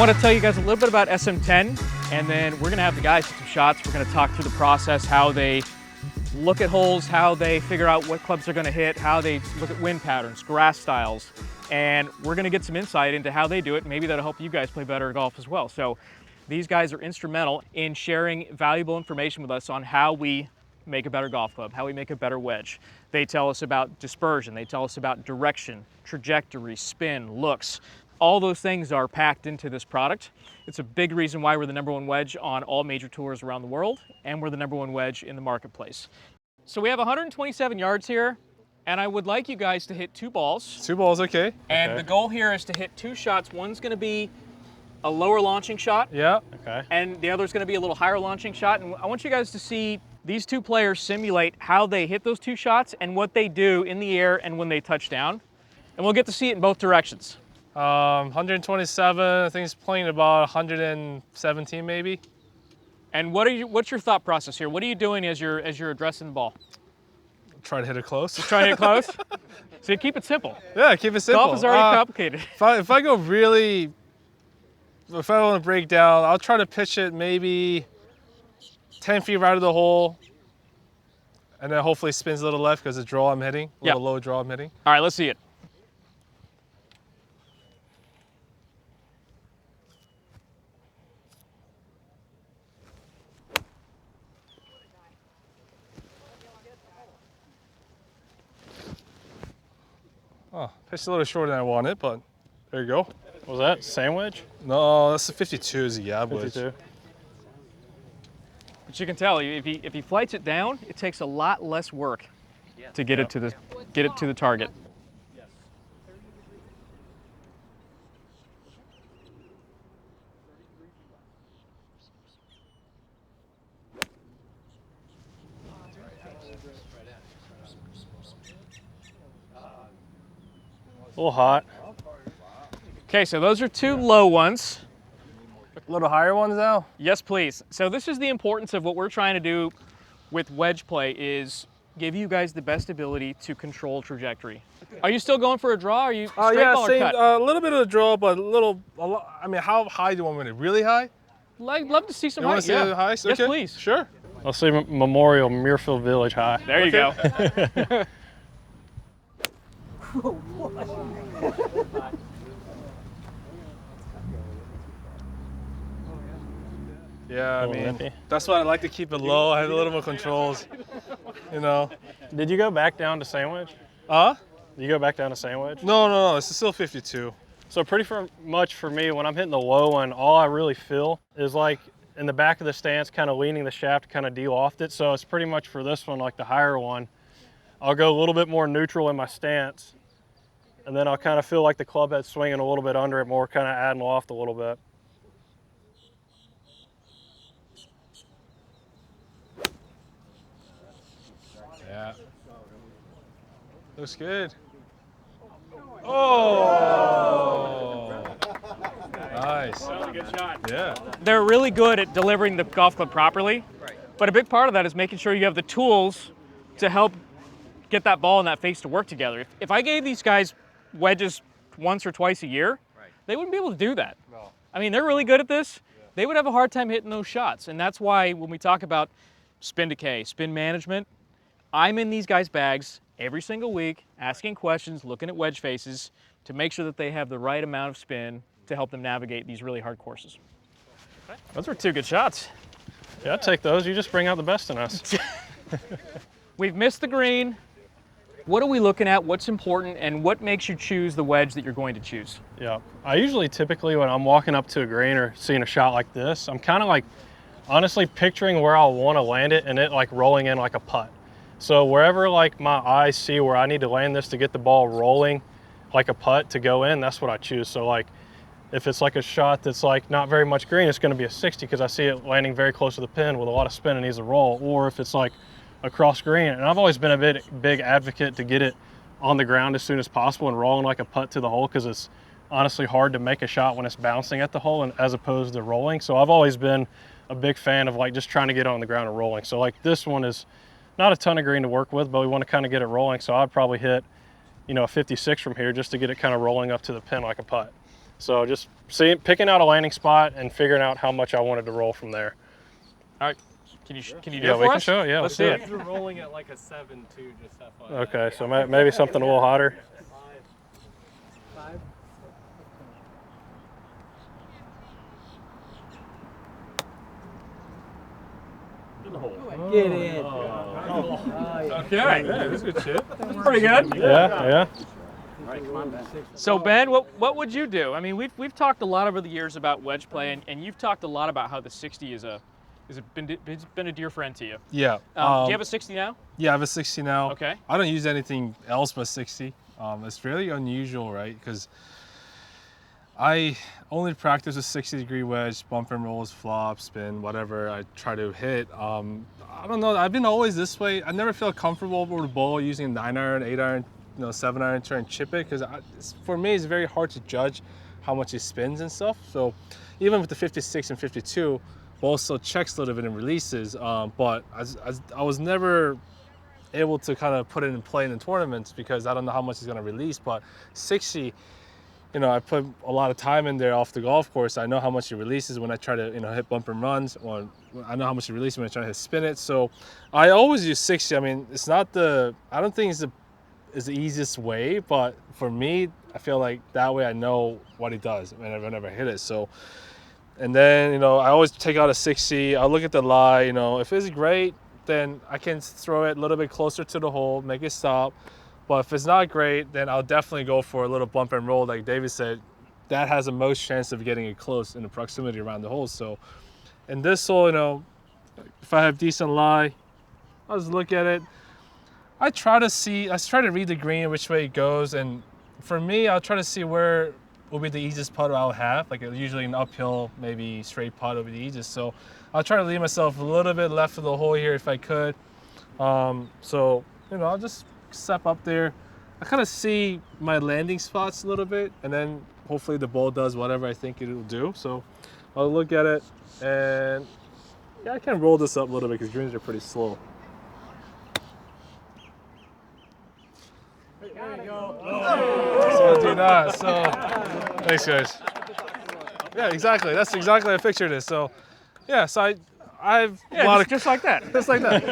want to tell you guys a little bit about SM10, and then we're going to have the guys hit some shots. We're going to talk through the process, how they look at holes, how they figure out what clubs they're going to hit, how they look at wind patterns, grass styles, and we're going to get some insight into how they do it. Maybe that'll help you guys play better golf as well. So these guys are instrumental in sharing valuable information with us on how we make a better golf club, how we make a better wedge. They tell us about dispersion, they tell us about direction, trajectory, spin, looks. All those things are packed into this product. It's a big reason why we're the #1 wedge on all major tours around the world, and we're the #1 wedge in the marketplace. So we have 127 yards here, and I would like you guys to hit 2 balls. 2 balls, okay. And the goal here is to hit 2 shots. One's gonna be a lower launching shot. Yeah. Okay. And the other's gonna be a little higher launching shot. And I want you guys to see these 2 players simulate how they hit those 2 shots and what they do in the air and when they touch down. And we'll get to see it in both directions. 127, I think it's playing about 117 maybe. And what's your thought process here? What are you doing as you're addressing the ball? Try to hit it close. Just trying to hit it close? So you keep it simple. Yeah, keep it simple. Golf is already complicated. If I go really, if I want to break down, I'll try to pitch it maybe 10 feet right of the hole, and then hopefully spins a little left because the draw I'm hitting, a little low draw I'm hitting. All right, let's see it. Oh, pitched a little shorter than I wanted, but there you go. Was that sandwich? No, that's a 52 is a yab wedge. 52. But you can tell if he flights it down, it takes a lot less work to get it to the target. A little hot. Okay, so those are 2 low ones. A little higher ones now? Yes, please. So this is the importance of what we're trying to do with wedge play, is give you guys the best ability to control trajectory. Are you still going for a draw? Are you straight ball or cut? A little bit of a draw, but I mean, how high do you want me to? Really high? I'd love to see some You want to see the highest? Yes, Okay. please. Sure. I'll see Memorial Muirfield Village high. There you go. Yeah, I mean, nippy. that's why I like to keep it low. I have a little more controls, you know. Did you go back down to sandwich? Huh? Did you go back down to sandwich? No, it's still 52. So much for me, when I'm hitting the low one, all I really feel is like in the back of the stance, kind of leaning the shaft, kind of de-loft it. So it's pretty much for this one, like the higher one, I'll go a little bit more neutral in my stance, and then I'll kind of feel like the club head's swinging a little bit under it more, kind of adding loft a little bit. Yeah. Looks good. Oh! Nice. That was a good shot. Yeah. They're really good at delivering the golf club properly, but a big part of that is making sure you have the tools to help get that ball and that face to work together. If I gave these guys wedges once or twice a year, they wouldn't be able to do that. No. I mean, they're really good at this. They would have a hard time hitting those shots, and that's why when we talk about spin decay, spin management, I'm in these guys' bags every single week, asking questions, looking at wedge faces to make sure that they have the right amount of spin to help them navigate these really hard courses. Okay. Those were 2 good shots. Yeah, I'd take those. You just bring out the best in us. We've missed the green. What are we looking at? What's important? And what makes you choose the wedge that you're going to choose? Yeah, I usually typically when I'm walking up to a green or seeing a shot like this, I'm kind of like honestly picturing where I'll want to land it and it like rolling in like a putt. So wherever like my eyes see where I need to land this to get the ball rolling like a putt to go in, that's what I choose. So like if it's like a shot that's like not very much green, it's going to be a 60 because I see it landing very close to the pin with a lot of spin and needs a roll. Or if it's like across green, and I've always been a big advocate to get it on the ground as soon as possible and rolling like a putt to the hole, because it's honestly hard to make a shot when it's bouncing at the hole and as opposed to rolling. So I've always been a big fan of like just trying to get on the ground and rolling. So like this one is not a ton of green to work with, but we want to kind of get it rolling. So I'd probably hit, you know, a 56 from here just to get it kind of rolling up to the pin like a putt. So just picking out a landing spot and figuring out how much I wanted to roll from there. All right. Can you do it Yeah, for we can us? show it. Yeah, let's see it. You're rolling at like a 7 too, just have fun. Okay, so maybe something a little hotter. Get in. Okay, that's good shit. Pretty good. Yeah. So Ben, what would you do? I mean, we've talked a lot over the years about wedge play, and you've talked a lot about how the 60 is been a dear friend to you. Yeah. Do you have a 60 now? Yeah, I have a 60 now. Okay. I don't use anything else but 60. It's really unusual, right? Because I only practice with 60-degree wedge, bump and rolls, flop, spin, whatever I try to hit. I don't know. I've been always this way. I never feel comfortable with the ball using 9-iron, 8-iron, 7-iron, try and chip it. Because for me, it's very hard to judge how much it spins and stuff. So even with the 56 and 52, ball still checks a little bit and releases. But I was never able to kind of put it in play in the tournaments because I don't know how much it's going to release. But 60, I put a lot of time in there off the golf course. I know how much it releases when I try to, hit bump and runs, or I know how much it releases when I try to hit spin it. So I always use 60. I mean, it's not I don't think it's the easiest way, but for me, I feel like that way I know what it does whenever I hit it. So, and then, I always take out a 60. I'll look at the lie, if it's great, then I can throw it a little bit closer to the hole, make it stop. But if it's not great, then I'll definitely go for a little bump and roll. Like David said, that has the most chance of getting it close in the proximity around the hole. So, in this hole, if I have decent lie, I'll just look at it. I try to read the green, which way it goes. And for me, I'll try to see where will be the easiest putt I'll have. Like usually an uphill, maybe straight putt will be the easiest. So I'll try to leave myself a little bit left of the hole here if I could. So, I'll just step up there. I kind of see my landing spots a little bit, and then hopefully the ball does whatever I think it will do. So I'll look at it, and yeah, I can roll this up a little bit because greens are pretty slow. There you go. So I'll do that. So thanks, guys. Yeah, exactly. That's exactly how I pictured it. So yeah, so I've a lot just like that. just like that.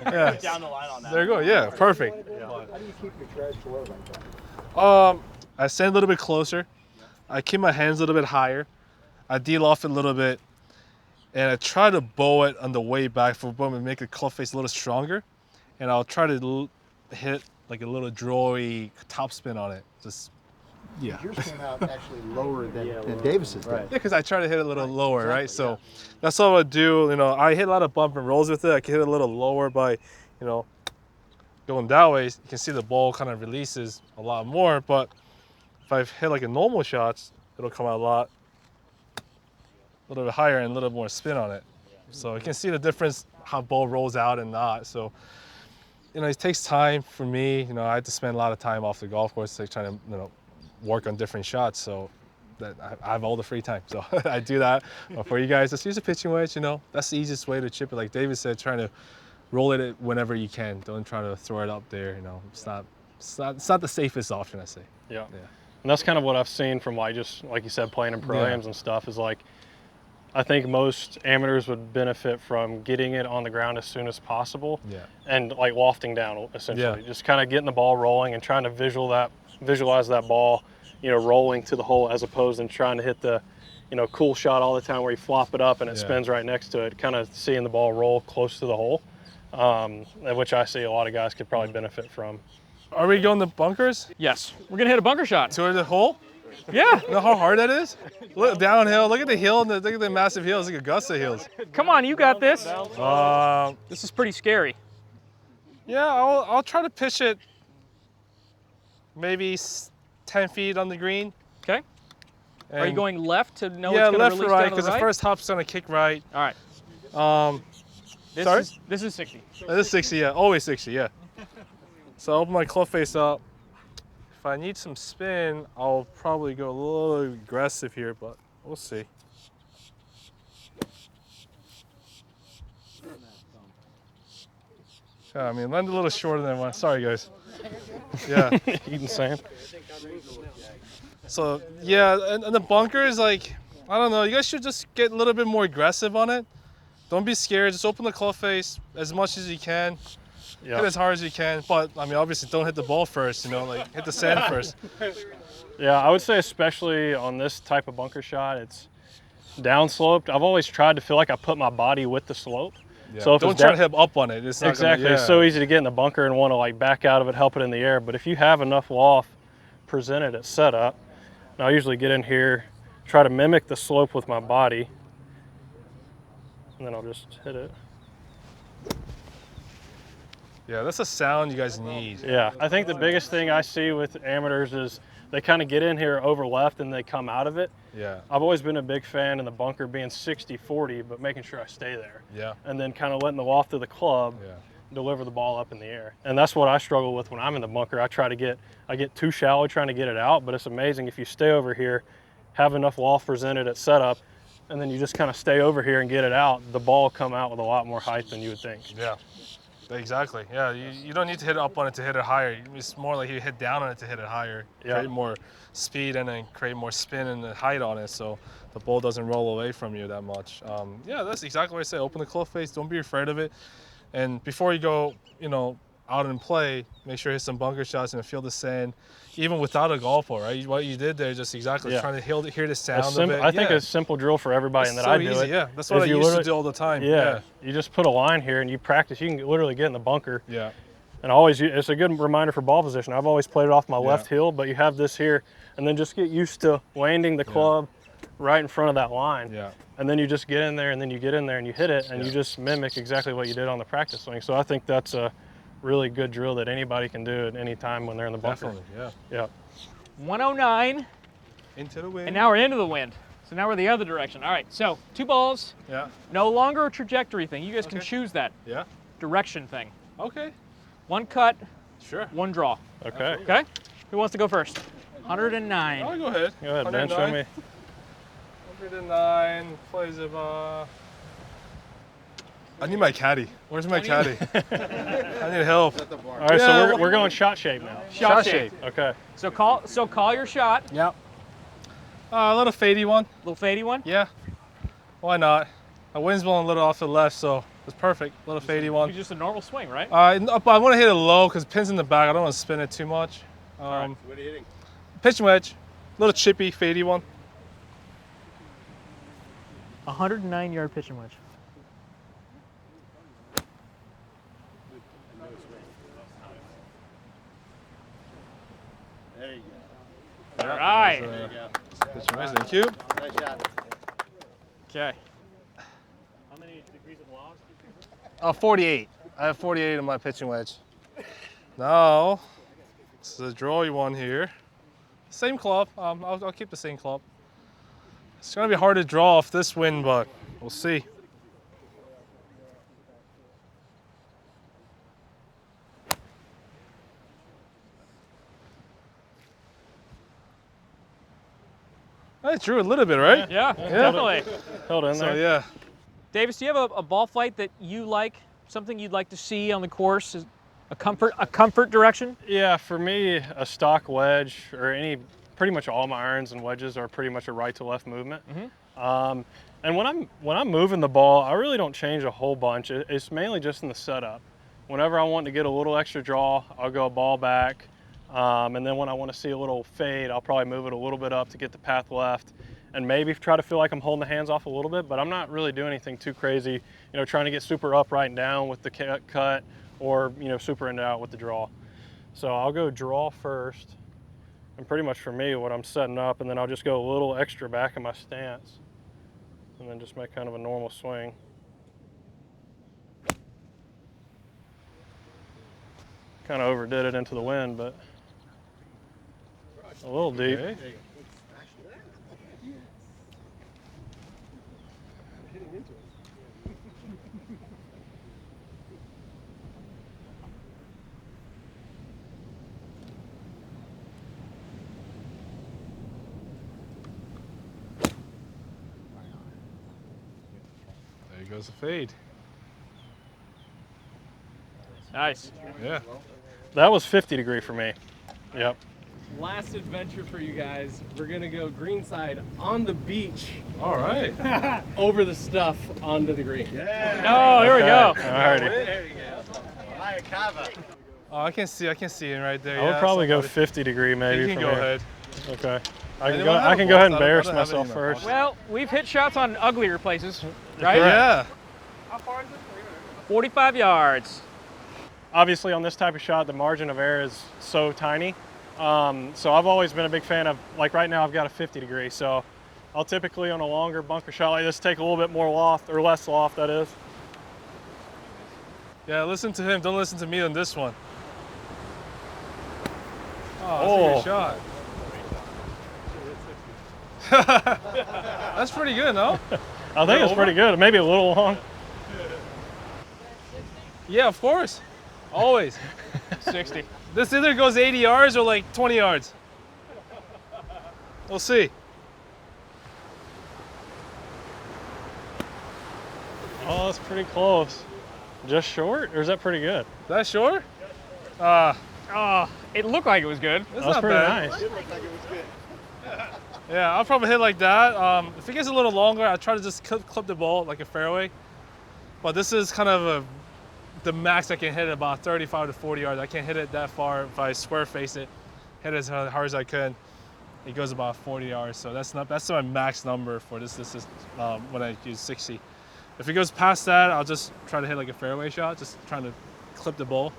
Yeah. Down the line on that. There you go. Yeah, perfect. How do you keep your trash to wear like that? I stand a little bit closer. I keep my hands a little bit higher. I deal off it a little bit, and I try to bow it on the way back for boom and make the club face a little stronger. And I'll try to hit like a little drawy topspin on it. Yeah. Yours came out actually lower than Davis's did. Yeah, because I try to hit it a little lower, right? So that's what I do. I hit a lot of bump and rolls with it. I can hit it a little lower by, going that way. You can see the ball kind of releases a lot more. But if I hit like a normal shots, it'll come out a little bit higher and a little more spin on it. So you can see the difference how ball rolls out and not. So, it takes time for me. I had to spend a lot of time off the golf course trying to, work on different shots. So that I have all the free time. So I do that. But for you guys, just use a pitching wedge. That's the easiest way to chip it. Like David said, trying to roll it whenever you can. Don't try to throw it up there. It's not the safest option, I say. Yeah. And that's kind of what I've seen from like you said, playing in pro-ams and stuff is like, I think most amateurs would benefit from getting it on the ground as soon as possible. Yeah. And like lofting down essentially. Just kind of getting the ball rolling and trying to visualize that ball, rolling to the hole as opposed to trying to hit the, cool shot all the time where you flop it up and it spins right next to it, kind of seeing the ball roll close to the hole, which I see a lot of guys could probably benefit from. Are we going to bunkers? Yes, we're gonna hit a bunker shot. Toward the hole? Yeah. You know how hard that is? Look downhill. Look at the hill. Look at the massive hills. Like Augusta hills. Come on, you got this. Um, This is pretty scary. Yeah, I'll try to pitch it maybe 10 feet on the green. Okay. Are you going left to know yeah, it's gonna left release or right, down to because the the right? first hop's gonna kick right. All right. Sorry? This is 60. It is 60, yeah, always 60, yeah. So I'll open my club face up. If I need some spin, I'll probably go a little aggressive here, but we'll see. Yeah, I mean, land a little shorter than one. Sorry, guys. Yeah. Eating sand. So yeah, and the bunker is like, I don't know. You guys should just get a little bit more aggressive on it. Don't be scared. Just open the club face as much as you can. Hit as hard as you can. But I mean, obviously, don't hit the ball first. You know, like hit the sand first. Yeah, I would say especially on this type of bunker shot, it's downsloped. I've always tried to feel like I put my body with the slope. Yeah. So if don't it's try to hit up on it. It's not exactly. Gonna, It's so easy to get in the bunker and want to like back out of it, help it in the air. But if you have enough loft presented at setup, and I'll usually get in here, try to mimic the slope with my body, and then I'll just hit it. Yeah, that's a sound you guys need. Yeah, I think the biggest thing I see with amateurs is they kind of get in here over left and they come out of it. Yeah. I've always been a big fan in the bunker being 60-40, but making sure I stay there. Yeah. And then kind of letting the loft of the club deliver the ball up in the air. And that's what I struggle with when I'm in the bunker. I get too shallow trying to get it out, but it's amazing if you stay over here, have enough loft presented at setup, and then you just kind of stay over here and get it out, the ball will come out with a lot more height than you would think. Yeah. Exactly. Yeah, you don't need to hit up on it to hit it higher. It's more like you hit down on it to hit it higher. Yeah. Create more speed and then create more spin and the height on it, so the ball doesn't roll away from you that much. Yeah, that's exactly what I say. Open the club face. Don't be afraid of it. And before you go, you know, out and play, make sure you hit some bunker shots and feel the sand, even without a golf ball, right? What you did there, just exactly trying to hear the sound of it. I think a simple drill for everybody, and that I do easy, it. Yeah, that's what I used to do all the time. Yeah, you just put a line here and you practice. You can literally get in the bunker. Yeah. And it's a good reminder for ball position. I've always played it off my left heel, but you have this here, and then just get used to landing the club right in front of that line. Yeah. And then you just get in there, and then you get in there and you hit it, and you just mimic exactly what you did on the practice swing. So I think that's a really good drill that anybody can do at any time when they're in the bunker. Definitely, yeah. 109. Into the wind. And now we're into the wind. So now we're the other direction. All right, so 2 balls. Yeah. No longer a trajectory thing. You guys can choose that. Yeah. Direction thing. Okay. 1 cut. Sure. 1 draw. Okay. Okay? Who wants to go first? 109. Oh, go ahead. Go ahead, Ben, show me. 109, plays of, I need my caddy. Where's my caddy? I need help. All right, so we're going shot shape now. Shot shape. Okay. So call your shot. Yep. A little fadey one. Little fadey one? Yeah. Why not? My wind's blowing a little off to the left, so it's perfect. Little fadey one. It's just a normal swing, right? But I want to hit it low because pin's in the back. I don't want to spin it too much. All right. What are you hitting? Pitch and wedge. Little chippy, fadey one. 109-yard pitch and wedge. There you go. All right. There you go. Pitch and wedge, thank you. Nice shot. Okay. How many degrees of loft? 48. I have 48 in my pitching wedge. Now, this is a drawy one here. Same club. I'll keep the same club. It's gonna be hard to draw off this wind, but we'll see. I drew a little bit, right? Yeah, definitely. Held in So there. yeah. Davis, do you have a ball flight that you like? Something you'd like to see on the course? A comfort direction? Yeah, for me, a stock wedge or pretty much all my irons and wedges are pretty much a right to left movement. And when I'm moving the ball, I really don't change a whole bunch. It's mainly just in the setup. Whenever I want to get a little extra draw, I'll go a ball back. And then when I want to see a little fade, I'll probably move it a little bit up to get the path left and maybe try to feel like I'm holding the hands off a little bit, but I'm not really doing anything too crazy, trying to get super upright and down with the cut or, super in and out with the draw. So I'll go draw first, and pretty much for me, what I'm setting up, and then I'll just go a little extra back in my stance, and then just make kind of a normal swing. Kind of overdid it into the wind, but a little deep. Okay. There goes the fade. Nice. Yeah. That was 50 degree for me. Yep. last adventure for you guys. We're gonna go greenside on the beach. All right. Over the stuff onto the green. Oh, here we go. Alrighty. There you go. Oh, I can see it right there. I would probably go 50 degree maybe. You can from go here. ahead. Okay. I can Anyone go. have I a can go ahead and box? I don't embarrass have any myself in my first. box. Well, we've hit shots on uglier places, right? Yeah. How far is it? 45 yards. Obviously, on this type of shot, the margin of error is so tiny. So I've always been a big fan of, like right now, I've got a 50 degree. So I'll typically on a longer bunker shot like this take a little bit more loft, or less loft, that is. Yeah, listen to him. Don't listen to me on this one. Oh. That's a good shot. That's pretty good, no? I think it's pretty good. Maybe a little long. Yeah, of course. Always. 60. This either goes 80 yards or like 20 yards. We'll see. Oh, that's pretty close. Just short, or is that pretty good? That short? Oh, it looked like it was good. That's That's not pretty bad. nice. Yeah, I'll probably hit like that. If it gets a little longer, I'll try to just clip the ball like a fairway. But this is kind of the max I can hit it, about 35 to 40 yards. I can't hit it that far. If I square face it, hit it as hard as I can, it goes about 40 yards. So that's my max number for this. This is when I use 60. If it goes past that, I'll just try to hit like a fairway shot, just trying to clip the ball.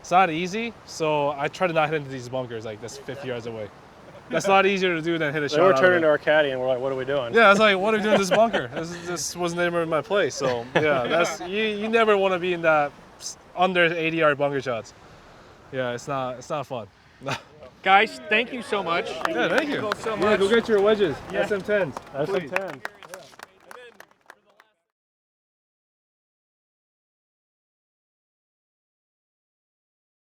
It's not easy, so I try to not hit into these bunkers like that's 50 yards away. That's a lot easier to do than hit a shot. They were out of turning it. to our caddy and we're like, what are we doing? Yeah, I was like, what are we doing in this bunker? This wasn't ever in my place. So yeah, that's you never want to be in that under 80-yard bunker shots. Yeah, it's not fun. Guys, thank you so much. Yeah, thank you. Both so Yeah, much. go get your wedges, Yeah. SM10s. SM10.